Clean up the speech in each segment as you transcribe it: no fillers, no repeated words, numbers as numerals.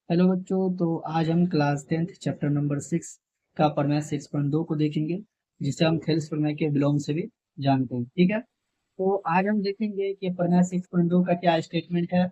Hello बच्चों, तो आज हम क्लास 10th चैप्टर नंबर 6 का प्रमेय 6.2 को देखेंगे, जिसे हम थेल्स प्रमेय के विलोम से भी जानते हैं। ठीक है, तो आज हम देखेंगे कि प्रमेय 6.2 का क्या स्टेटमेंट है,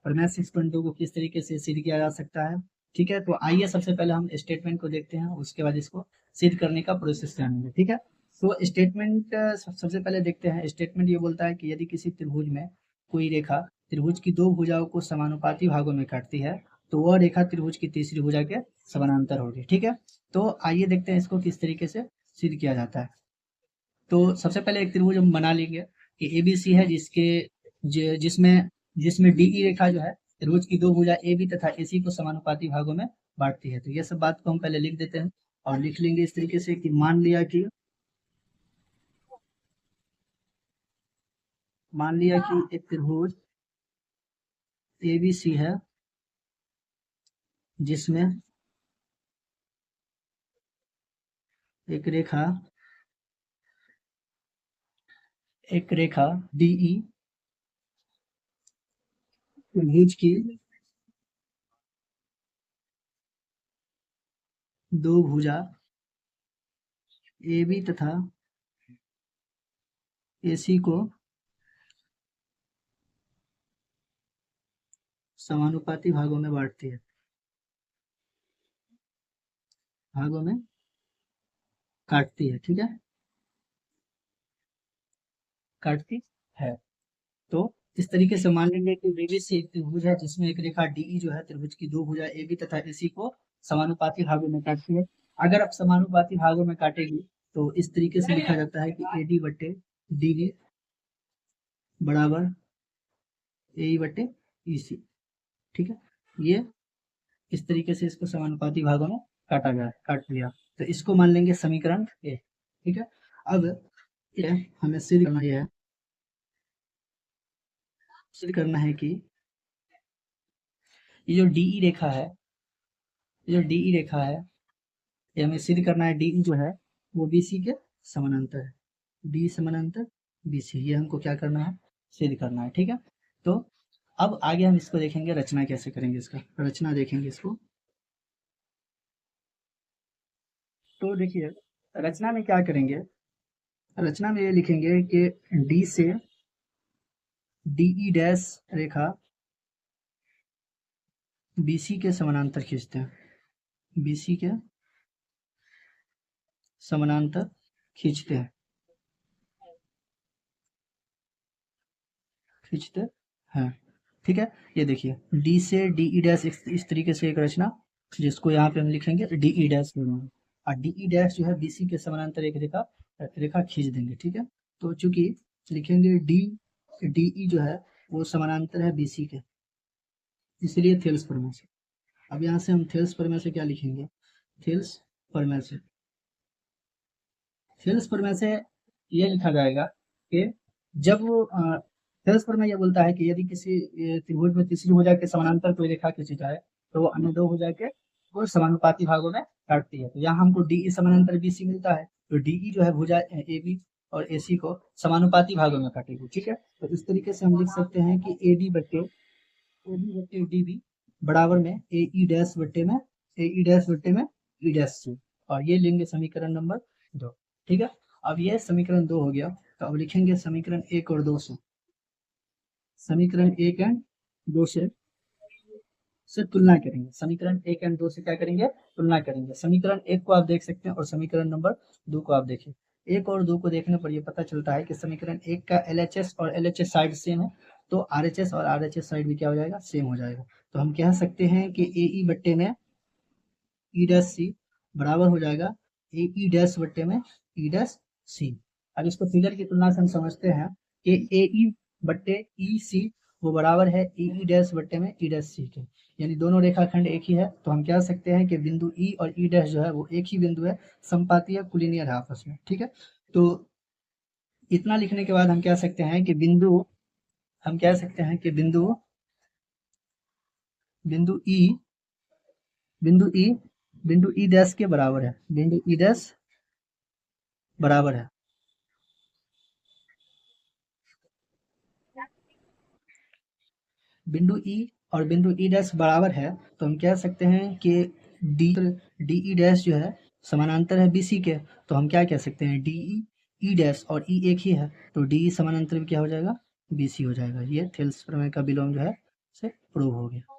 प्रमेय 6.2 को किस तरीके से सिद्ध किया जा सकता है। ठीक है, तो आइए सबसे पहले हम स्टेटमेंट को देखते हैं, उसके बाद इसको सिद्ध करने का प्रोसेस जानेंगे। ठीक है, तो स्टेटमेंट सबसे पहले देखते हैं। स्टेटमेंट ये बोलता है कि यदि किसी त्रिभुज में कोई रेखा त्रिभुज की दो भुजाओं को समानुपाती भागों में काटती है तो वह रेखा त्रिभुज की तीसरी भुजा के समानांतर होगी। ठीक है, तो आइए देखते हैं इसको किस तरीके से सिद्ध किया जाता है। तो सबसे पहले एक त्रिभुज हम बना लेंगे कि एबीसी है, जिसमें जिसमें डीई रेखा जो है त्रिभुज की दो भुजा ए बी तथा एसी को समानुपाती भागों में बांटती है। तो ये सब बात को हम पहले लिख देते हैं और लिख लेंगे इस तरीके से कि मान लिया कि एक त्रिभुज एबीसी है, जिसमें एक रेखा डीई त्रिभुज की दो भुजा ए बी तथा एसी को समानुपाती भागों में बांटती है, भागों में काटती है। ठीक है, काटती है। तो इस तरीके से मान लेंगे कि बीबीसी एक त्रिभुज है, जिसमें एक रेखा डीई जो है त्रिभुज की दो भुजा ए बी तथा एसी को समानुपाती भागों में काटती है। अगर आप समानुपाती भागों में काटेगी तो इस तरीके से लिखा जाता है कि एडी बटे डी बी बराबर ए बटे ई सी। ठीक है, ये इस तरीके से इसको समानुपाती भागों में काट लिया। तो इसको मान लेंगे समीकरण ए। ठीक है, अब ये हमें सिद्ध करना है कि ये जो डीई रेखा है ये जो डीई रेखा है ये हमें सिद्ध करना है। डीई जो है वो बीसी के समानांतर है, डी समानांतर बीसी, ये हमको क्या करना है, सिद्ध करना है। ठीक है, तो अब आगे हम इसको देखेंगे, रचना कैसे करेंगे, इसका रचना देखेंगे इसको। तो देखिए, रचना में क्या करेंगे, रचना में ये लिखेंगे कि डी से डीई डैश रेखा बीसी के समानांतर खींचते हैं, बीसी के समानांतर खींचते हैं, खींचते हैं। ठीक है, ये देखिए डी से डीई डैश इस तरीके से एक रचना, जिसको यहाँ पे हम लिखेंगे डीई डैश और डीई डैश जो है बीसी के समानांतर एक रेखा रेखा खींच देंगे। ठीक है, तो चूंकि लिखेंगे डी डीई जो है वो समानांतर है बीसी के, इसलिए थेल्स प्रमेय से। अब यहाँ से हम थेल्स प्रमेय से क्या लिखेंगे, थेल्स प्रमेय से थेल्स प्रमेय से ये लिखा जाएगा कि जब वो थेल्स प्रमेय ये बोलता है कि यदि किसी त्रिभुज में तीसरी भुजा के समानांतर कोई रेखा खींची जाए तो वो अन्य दो भुजा के को समानुपाती भागों में काटती है। तो यहाँ हमको डी समानांतर बीसी मिलता है, तो डी जो है भुजा ए बी और एसी को समानुपाती भागों में काटेगी। ठीक है, तो इस तरीके से हम लिख सकते हैं कि ए बी बट्टे डी बी बराबर में ए ई डैश बट्टे में ई डैश सी, और ये लेंगे समीकरण नंबर 2। ठीक है, अब ये समीकरण 2 हो गया, तो अब लिखेंगे समीकरण 1 और 2 से, समीकरण 1 एंड 2 से तुलना करेंगे। समीकरण 1 एंड 2 से क्या करेंगे, तुलना करेंगे। समीकरण 1 को आप देख सकते हैं और समीकरण नंबर 2 को आप देखिए। 1 और 2 को देखने पर ये पता चलता है कि समीकरण 1 का एलएचएस और एलएचएस साइड सेम है, तो आरएचएस और आरएचएस साइड भी क्या हो जाएगा, सेम हो जाएगा। तो हम कह सकते हैं कि ए ई बट्टे में ई डैश सी बराबर हो जाएगा ए ई डैश बट्टे में ई डैश सी। अब इसको फिगर की तुलना से हम समझते हैं कि ए ई बट्टे ई सी वो बराबर है ई ई डैश बट्टे में ई डैश सी के, यानी दोनों रेखाखंड एक ही है। तो हम कह सकते हैं कि बिंदु ई और ई डैश जो है वो एक ही बिंदु है, संपाती है, कुलीनियर है आपस में। ठीक है, तो इतना लिखने के बाद हम कह सकते हैं कि बिंदु ई बिंदु ई बिंदु ई डैश के बराबर है, बिंदु ई डैश बराबर है बिंदु ई और बिंदु ई डैश बराबर है, तो हम कह सकते हैं कि डी ई डैश जो है समानांतर है बी सी के, तो हम क्या कह सकते हैं, डी ई डैश और ई एक ही है, तो डी समानांतर में क्या हो जाएगा, बी सी हो जाएगा। ये थेल्स प्रमेय का विलोम जो है से प्रूव हो गया।